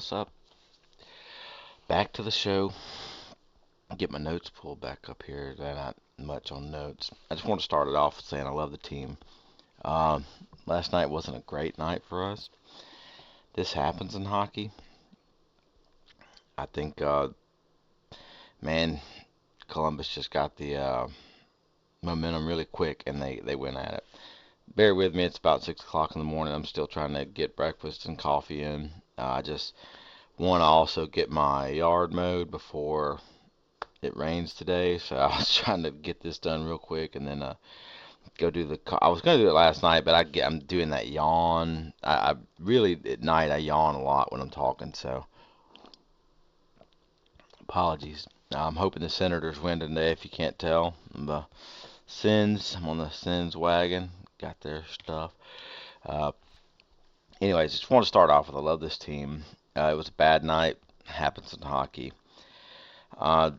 what's up? Back to the show. Get my notes pulled back up here. They're not much on notes. I just want to start it off saying I love the team. Um, Last night wasn't a great night for us. This happens in hockey. I think, man, Columbus just got the momentum really quick and they went at it. Bear with me, it's about 6 o'clock in the morning. I'm still trying to get breakfast and coffee in. I just want to also get my yard mowed before it rains today, so I was trying to get this done real quick and then go do the. I was gonna do it last night, but I'm doing that yawn. I really at night I yawn a lot when I'm talking, so apologies. I'm hoping the Senators win today. If you can't tell, I'm on the Sens wagon. Got their stuff. Uh, Anyways, just want to start off with I love this team. It was a bad night. Happens in hockey. Uh,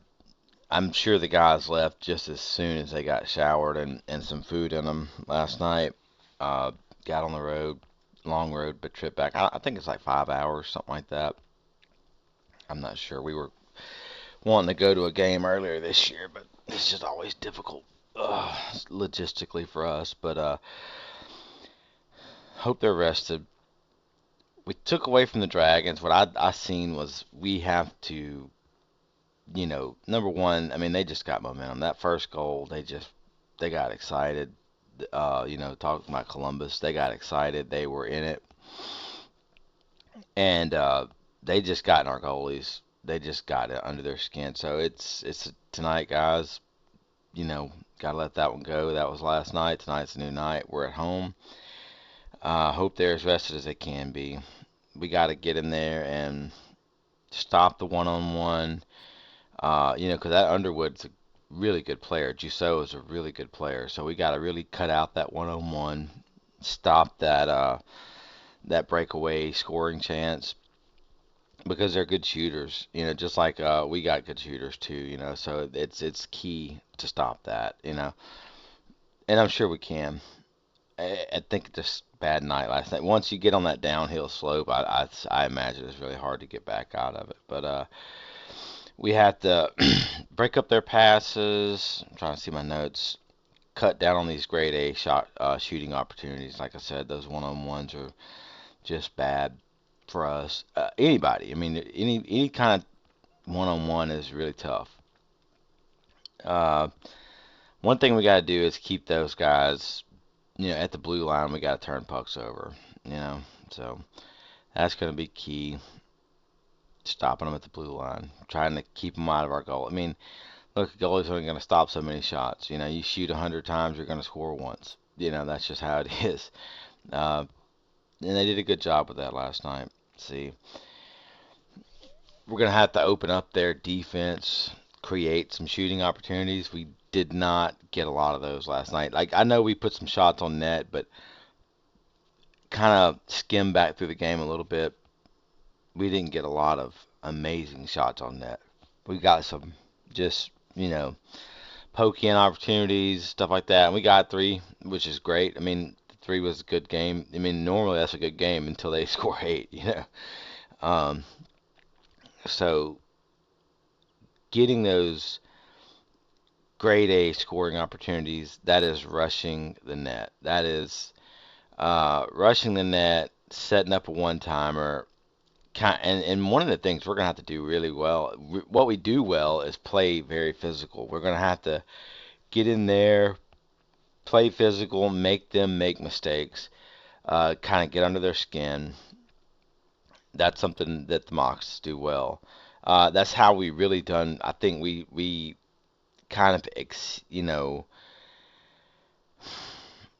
I'm sure the guys left just as soon as they got showered and some food in them last night. Uh, got on the road, long road, but trip back. I think it's like 5 hours, something like that. I'm not sure. We were wanting to go to a game earlier this year, but it's just always difficult logistically for us. But hope they're rested. We took away from the Dragons. What I seen was we have to, number one. I mean, they just got momentum. That first goal, they got excited. Talking about Columbus, they got excited. They were in it, and they just got in our goalies. They just got it under their skin. So it's tonight, guys. Gotta let that one go. That was last night. Tonight's a new night. We're at home. Hope they're as rested as they can be. We got to get in there and stop the one-on-one. Because that Underwood's a really good player. Jusso is a really good player. So we got to really cut out that one-on-one, stop that breakaway scoring chance because they're good shooters. Just like we got good shooters too. So it's key to stop that. And I'm sure we can. I think just bad night last night. Once you get on that downhill slope, I imagine it's really hard to get back out of it. But we had to break up their passes. I'm trying to see my notes. Cut down on these grade A shooting opportunities. Like I said, those one-on-ones are just bad for us. Anybody. I mean, any kind of one-on-one is really tough. Uh, One thing we got to do is keep those guys, at the blue line. We got to turn pucks over. So that's going to be key. Stopping them at the blue line, trying to keep them out of our goal. I mean, look, the goalie's only going to stop so many shots. You shoot 100 times, you're going to score once. That's just how it is. Uh, and they did a good job with that last night. See, we're going to have to open up their defense, create some shooting opportunities. We did not get a lot of those last night. Like, I know we put some shots on net, but kind of skim back through the game a little bit. We didn't get a lot of amazing shots on net. We got some just, poke in opportunities, stuff like that. And we got three, which is great. I mean, three was a good game. I mean, normally that's a good game until they score eight. Um, so getting those grade A scoring opportunities, that is rushing the net. That is rushing the net, setting up a one-timer. And one of the things we're going to have to do really well, what we do well is play very physical. We're going to have to get in there, play physical, make them make mistakes, kind of get under their skin. That's something that the mocks do well. That's how we really done. I think we kind of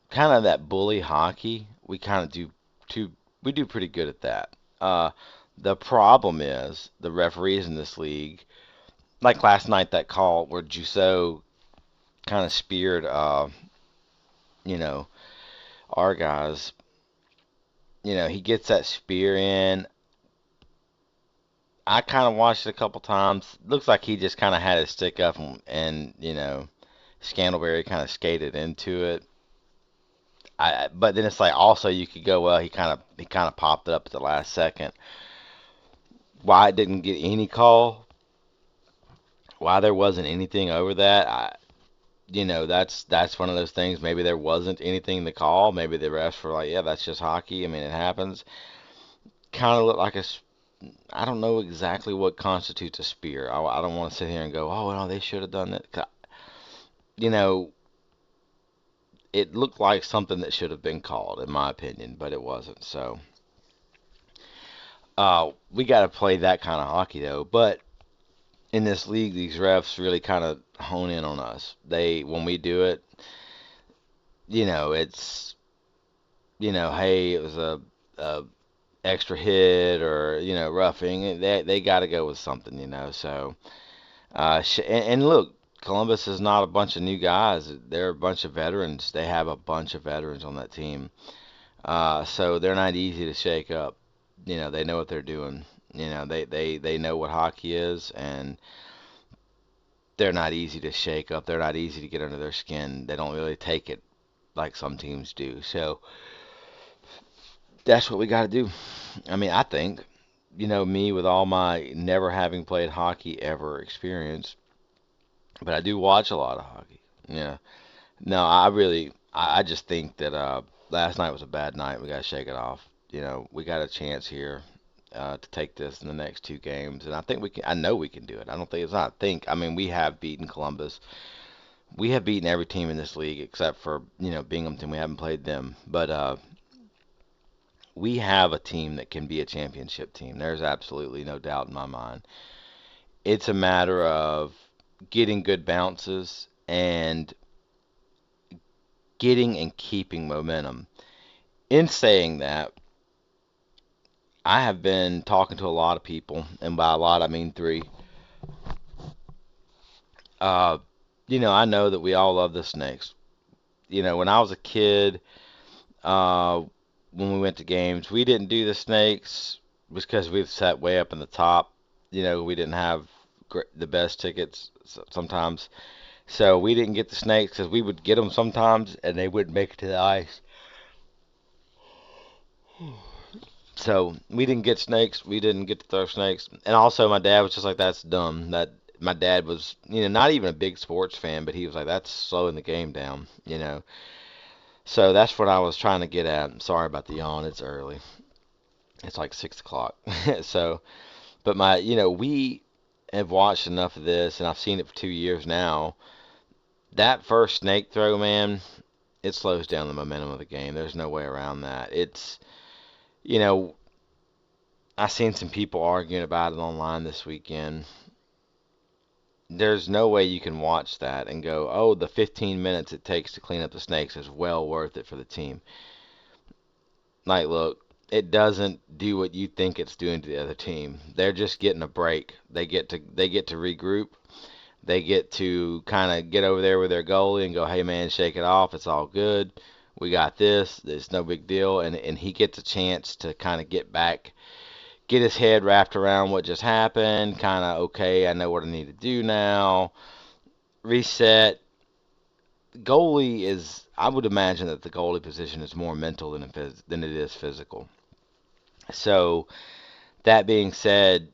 kind of that bully hockey. We kind of too. We do pretty good at that. The problem is the referees in this league, like last night, that call where Jusso kind of speared, you know, our guys. He gets that spear in. I kind of watched it a couple times. Looks like he just kind of had his stick up and Scantleberry kind of skated into it. But then it's like also you could go, well, he kind of popped it up at the last second. Why it didn't get any call, why there wasn't anything over that, that's one of those things. Maybe there wasn't anything to call. Maybe the refs were like, yeah, that's just hockey. I mean, it happens. Kind of looked like I don't know exactly what constitutes a spear. I don't want to sit here and go, oh, no, they should have done that. 'Cause, You know, it looked like something that should have been called, in my opinion, but it wasn't. So, we got to play that kind of hockey, though. But in this league, these refs really kind of hone in on us. When we do it, it's, hey, it was a extra hit or, roughing. They got to go with something. So, and look, Columbus is not a bunch of new guys. They're a bunch of veterans. They have a bunch of veterans on that team. So they're not easy to shake up. They know what they're doing. They know what hockey is, and they're not easy to shake up. They're not easy to get under their skin. They don't really take it like some teams do. So that's what we got to do. I mean, I think, me with all my never having played hockey ever experience, but I do watch a lot of hockey. Yeah. No, I just think that last night was a bad night. We got to shake it off. We got a chance here to take this in the next two games, and I think we can. I know we can do it. I don't think it's not. I think. I mean, we have beaten Columbus. We have beaten every team in this league except for Binghamton. We haven't played them, but we have a team that can be a championship team. There's absolutely no doubt in my mind. It's a matter of getting good bounces and getting and keeping momentum. In saying that, I have been talking to a lot of people, and by a lot I mean three. Uh, I know that we all love the Snakes. When I was a kid, uh, when we went to games, we didn't do the Snakes because we sat way up in the top. We didn't have the best tickets sometimes, so we didn't get the Snakes because we would get them sometimes and they wouldn't make it to the ice. So we didn't get snakes. We didn't get to throw snakes. And also, my dad was just like, "That's dumb." That my dad was, not even a big sports fan, but he was like, "That's slowing the game down." So that's what I was trying to get at. Sorry about the yawn. It's early. It's like 6 o'clock. So, but we have watched enough of this, and I've seen it for 2 years now. That first snake throw, man, it slows down the momentum of the game. There's no way around that. You know, I seen some people arguing about it online this weekend. There's no way you can watch that and go, oh, the 15 minutes it takes to clean up the snakes is well worth it for the team. Like, look, it doesn't do what you think it's doing to the other team. They're just getting a break. They get to regroup. They get to kind of get over there with their goalie and go, hey man, shake it off. It's all good. We got this. It's no big deal. And he gets a chance to kind of get his head wrapped around what just happened, kind of, okay, I know what I need to do now, reset. Goalie is, I would imagine that the goalie position is more mental than it is physical. So, that being said,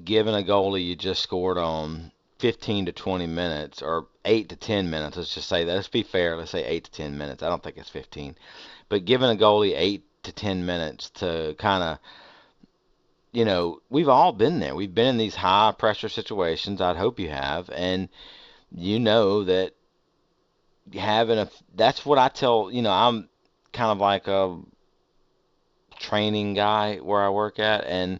given a goalie you just scored on 15 to 20 minutes, or 8 to 10 minutes, let's just say that, let's be fair, let's say 8 to 10 minutes, I don't think it's 15, but given a goalie 8 to 10 minutes to kind of we've all been there. We've been in these high pressure situations. I'd hope you have. And you know that that's what I tell, I'm kind of like a training guy where I work at. And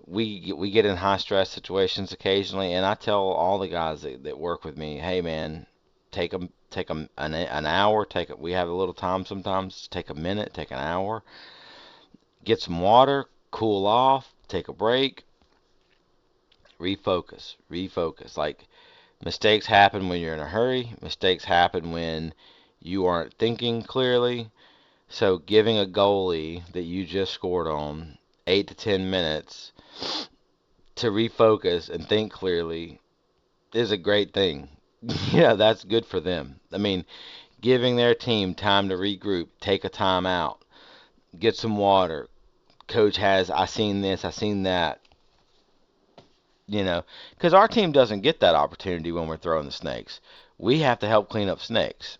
we get in high stress situations occasionally. And I tell all the guys that work with me, hey man, take an hour, we have a little time sometimes, take a minute, take an hour, get some water, cool off, take a break, refocus. Like, mistakes happen when you're in a hurry. Mistakes happen when you aren't thinking clearly. So giving a goalie that you just scored on 8 to 10 minutes to refocus and think clearly is a great thing. That's good for them. I mean, giving their team time to regroup, take a time out, get some water. Coach has, I seen this, I seen that. you know, because our team doesn't get that opportunity when we're throwing the snakes. We have to help clean up snakes.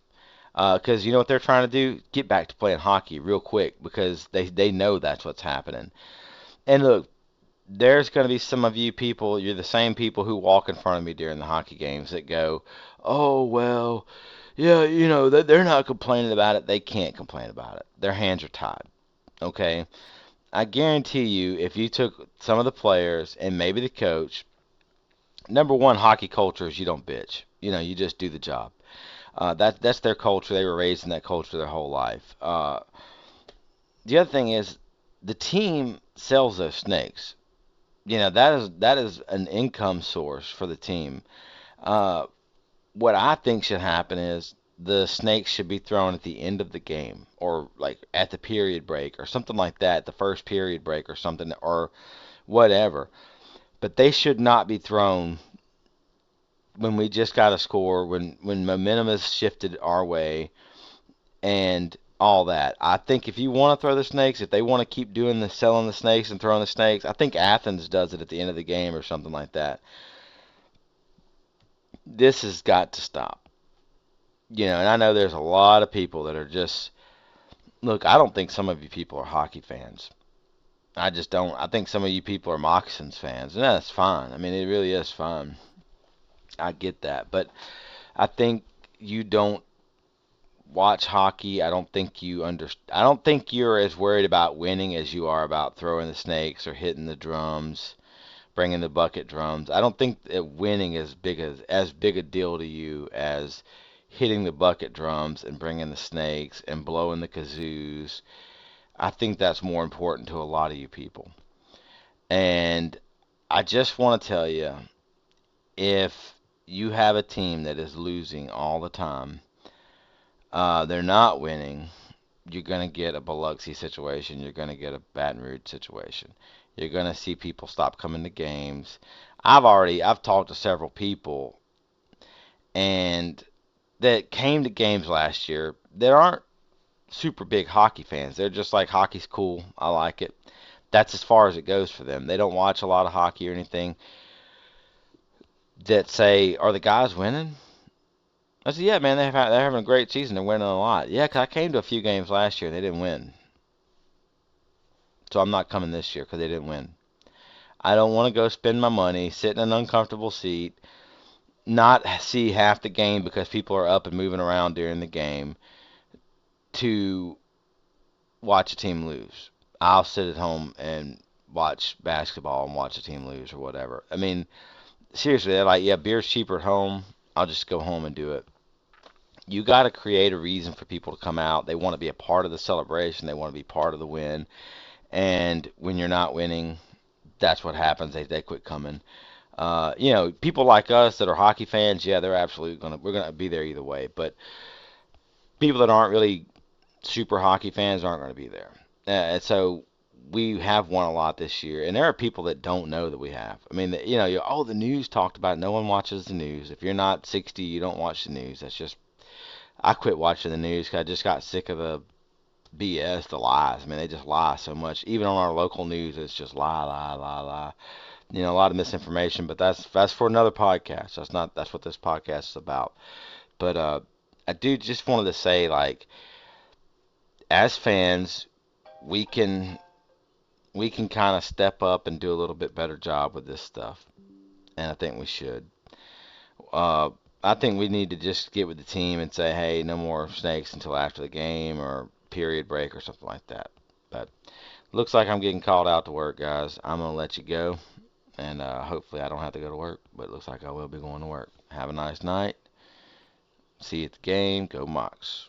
Because you know what they're trying to do? Get back to playing hockey real quick because they know that's what's happening. And look, there's going to be some of you people, you're the same people who walk in front of me during the hockey games that go, oh, well, yeah, they're not complaining about it. They can't complain about it. Their hands are tied. Okay? I guarantee you, if you took some of the players and maybe the coach, number one, hockey culture is you don't bitch. You just do the job. That's their culture. They were raised in that culture their whole life. The other thing is, the team sells those snakes. That is an income source for the team. Uh, what I think should happen is the snakes should be thrown at the end of the game, or like at the period break, or something like that, the first period break, or something, or whatever. But they should not be thrown when we just got a score, when momentum is shifted our way, and all that. I think if you want to throw the snakes, if they want to keep doing the selling the snakes and throwing the snakes, I think Athens does it at the end of the game or something like that. This has got to stop. And I know there's a lot of people that are just look. I don't think some of you people are hockey fans. I just don't. I think some of you people are Moccasins fans, and that's fine. I mean, it really is fine. I get that, but I think you don't watch hockey. I don't think you're as worried about winning as you are about throwing the snakes or hitting the drums, bringing the bucket drums. I don't think that winning is as big a deal to you as hitting the bucket drums and bringing the snakes and blowing the kazoos. I think that's more important to a lot of you people. And I just want to tell you, if you have a team that is losing all the time, they're not winning, you're going to get a Biloxi situation. You're going to get a Baton Rouge situation. You're going to see people stop coming to games. I've talked to several people and that came to games last year that aren't super big hockey fans. They're just like, hockey's cool. I like it. That's as far as it goes for them. They don't watch a lot of hockey or anything. That say, are the guys winning? I said, yeah, man, they're having a great season. They're winning a lot. Yeah, 'cause I came to a few games last year and they didn't win. So I'm not coming this year because they didn't win. I don't want to go spend my money, sit in an uncomfortable seat, not see half the game because people are up and moving around during the game to watch a team lose. I'll sit at home and watch basketball and watch a team lose or whatever. I mean, seriously, they're like, yeah, beer's cheaper at home. I'll just go home and do it. You got to create a reason for people to come out. They want to be a part of the celebration. They want to be part of the win. And when you're not winning, that's what happens. They quit coming. People like us that are hockey fans, yeah, they're absolutely we're gonna be there either way. But people that aren't really super hockey fans aren't going to be there. And so we have won a lot this year, and there are people that don't know that we have. I mean, the news talked about it. No one watches the news. If you're not 60, you don't watch the news. That's just I quit watching the news 'cause I just got sick of the BS, the lies. I mean, they just lie so much. Even on our local news, it's just lie, lie, lie, lie. A lot of misinformation, but that's for another podcast. That's what this podcast is about. But I do just wanted to say, like, as fans, we can we can kind of step up and do a little bit better job with this stuff, and I think we should. Uh, I think we need to just get with the team and say, hey, no more snakes until after the game or period break or something like that. But looks like I'm getting called out to work, guys. I'm gonna let you go, and hopefully I don't have to go to work. But it looks like I will be going to work. Have a nice night. See you at the game. Go Mocs.